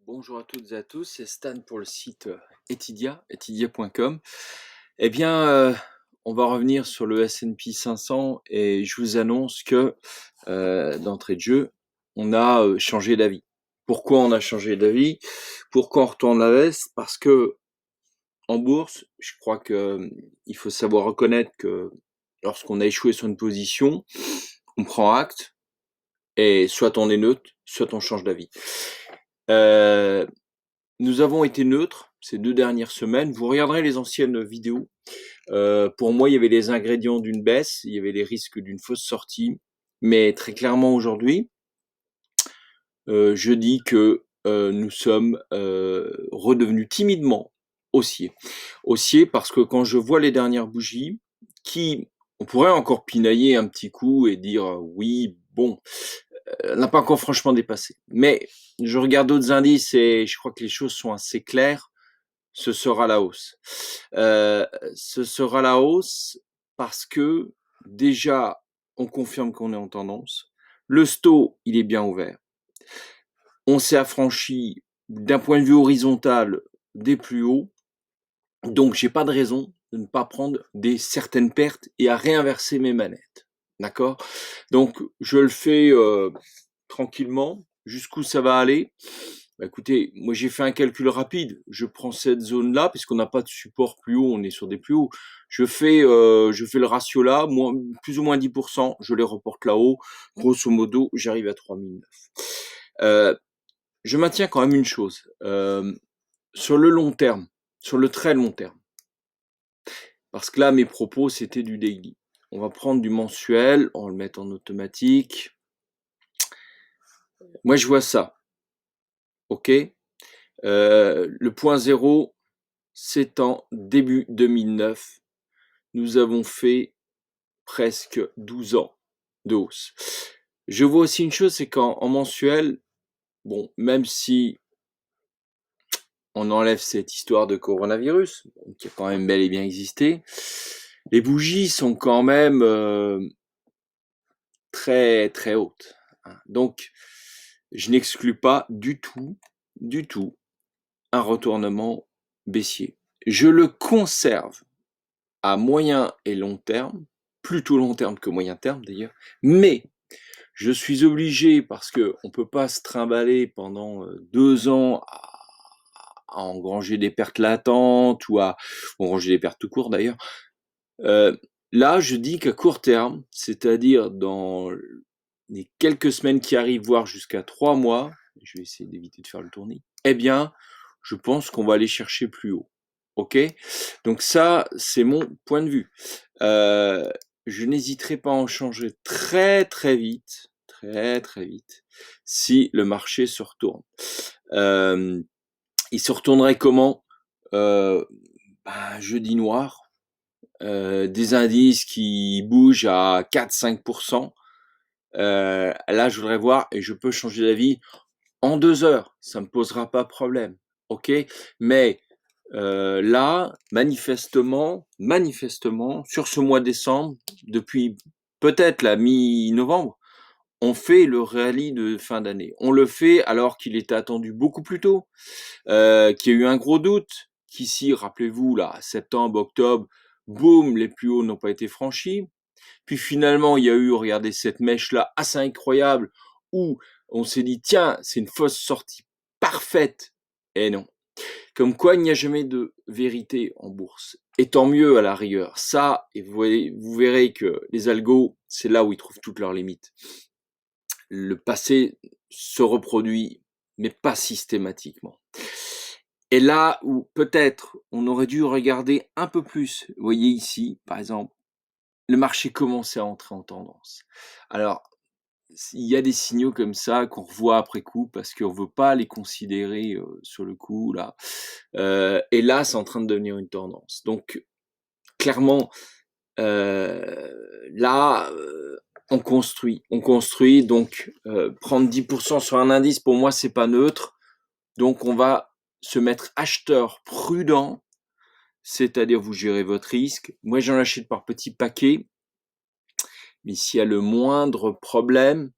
Bonjour à toutes et à tous, c'est Stan pour le site Etidia.com. Eh bien, on va revenir sur le S&P 500 et je vous annonce que d'entrée de jeu, on a changé d'avis. Pourquoi on a changé d'avis? Pourquoi on retourne à la baisse? Parce que en bourse, je crois que il faut savoir reconnaître que lorsqu'on a échoué sur une position, on prend acte et soit on est neutre, soit on change d'avis. Euh, Nous avons été neutres ces 2 dernières semaines. Vous regarderez les anciennes vidéos. Pour moi, il y avait les ingrédients d'une baisse, il y avait les risques d'une fausse sortie. Mais très clairement aujourd'hui, je dis que nous sommes redevenus timidement haussiers. Haussiers parce que quand je vois les dernières bougies, qui on pourrait encore pinailler un petit coup et dire oui, bon, n'a pas encore franchement dépassé. Mais je regarde d'autres indices et je crois que les choses sont assez claires. Ce sera la hausse. Ce sera la hausse parce que déjà, on confirme qu'on est en tendance. Le STO, il est bien ouvert. On s'est affranchi d'un point de vue horizontal des plus hauts. Donc, j'ai pas de raison de ne pas prendre des certaines pertes et à réinverser mes manettes. D'accord? Donc, je le fais tranquillement. Jusqu'où ça va aller? Bah, écoutez, moi j'ai fait un calcul rapide. Je prends cette zone-là, puisqu'on n'a pas de support plus haut, on est sur des plus hauts. Je fais le ratio là, plus ou moins 10%, je les reporte là-haut. Grosso modo, j'arrive à 3009. Euh, je maintiens quand même une chose. Sur le long terme, sur le très long terme, parce que là, mes propos, c'était du daily. On va prendre du mensuel, on va le mettre en automatique. Moi, je vois ça. OK? Le point zéro, c'est en début 2009. Nous avons fait presque 12 ans de hausse. Je vois aussi une chose, c'est qu'en mensuel, bon, même si on enlève cette histoire de coronavirus, qui a quand même bel et bien existé, les bougies sont quand même très très hautes. Donc, je n'exclus pas du tout, un retournement baissier. Je le conserve à moyen et long terme, plutôt long terme que moyen terme d'ailleurs, mais je suis obligé parce que on peut pas se trimballer pendant 2 ans à engranger des pertes latentes ou à engranger des pertes tout court d'ailleurs. Euh, Là, je dis qu'à court terme, c'est-à-dire dans les quelques semaines qui arrivent, voire jusqu'à 3 mois, je vais essayer d'éviter de faire le tournis, eh bien, je pense qu'on va aller chercher plus haut. Ok? Donc ça, c'est mon point de vue. Je n'hésiterai pas à en changer très très vite, si le marché se retourne. Euh, il se retournerait comment? euh, Jeudi noir, des indices qui bougent à 4-5%. Là, je voudrais voir et je peux changer d'avis en 2 heures. Ça me posera pas problème. Ok? Mais là, manifestement, sur ce mois de décembre, depuis peut-être la mi-novembre, on fait le rallye de fin d'année. On le fait alors qu'il était attendu beaucoup plus tôt, qu'il y a eu un gros doute, qu'ici, rappelez-vous, là, septembre, octobre, boum, les plus hauts n'ont pas été franchis. Puis finalement, il y a eu, regardez, cette mèche-là assez incroyable où on s'est dit, tiens, c'est une fausse sortie parfaite. Et non. Comme quoi, il n'y a jamais de vérité en bourse. Et tant mieux à la rigueur. Ça, et vous verrez que les algos, c'est là où ils trouvent toutes leurs limites. Le passé se reproduit, mais pas systématiquement. Et là où peut-être on aurait dû regarder un peu plus, vous voyez ici, par exemple, le marché commençait à entrer en tendance. Alors, il y a des signaux comme ça qu'on revoit après coup parce qu'on veut pas les considérer sur le coup là. Et là, c'est en train de devenir une tendance. Donc, clairement, là, on construit. Donc, prendre 10% sur un indice, pour moi, c'est pas neutre. Donc, on va se mettre acheteur prudent, c'est-à-dire vous gérez votre risque. Moi, j'en achète par petits paquets, mais s'il y a le moindre problème,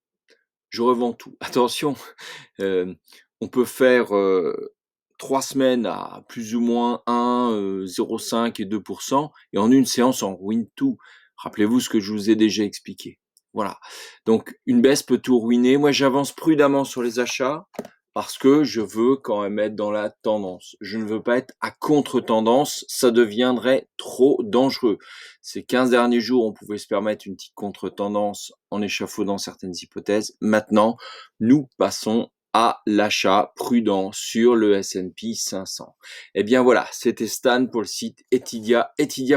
je revends tout. Attention, euh, on peut faire 3 semaines à plus ou moins 1, 0,5 et 2 et en une séance, on ruine tout. Rappelez-vous ce que je vous ai déjà expliqué. Voilà. Donc une baisse peut tout ruiner. Moi, j'avance prudemment sur les achats parce que je veux quand même être dans la tendance. Je ne veux pas être à contre-tendance, ça deviendrait trop dangereux. Ces 15 derniers jours, on pouvait se permettre une petite contre-tendance en échafaudant certaines hypothèses. Maintenant, nous passons à l'achat prudent sur le S&P 500. Eh bien voilà, c'était Stan pour le site Etidia. Etidia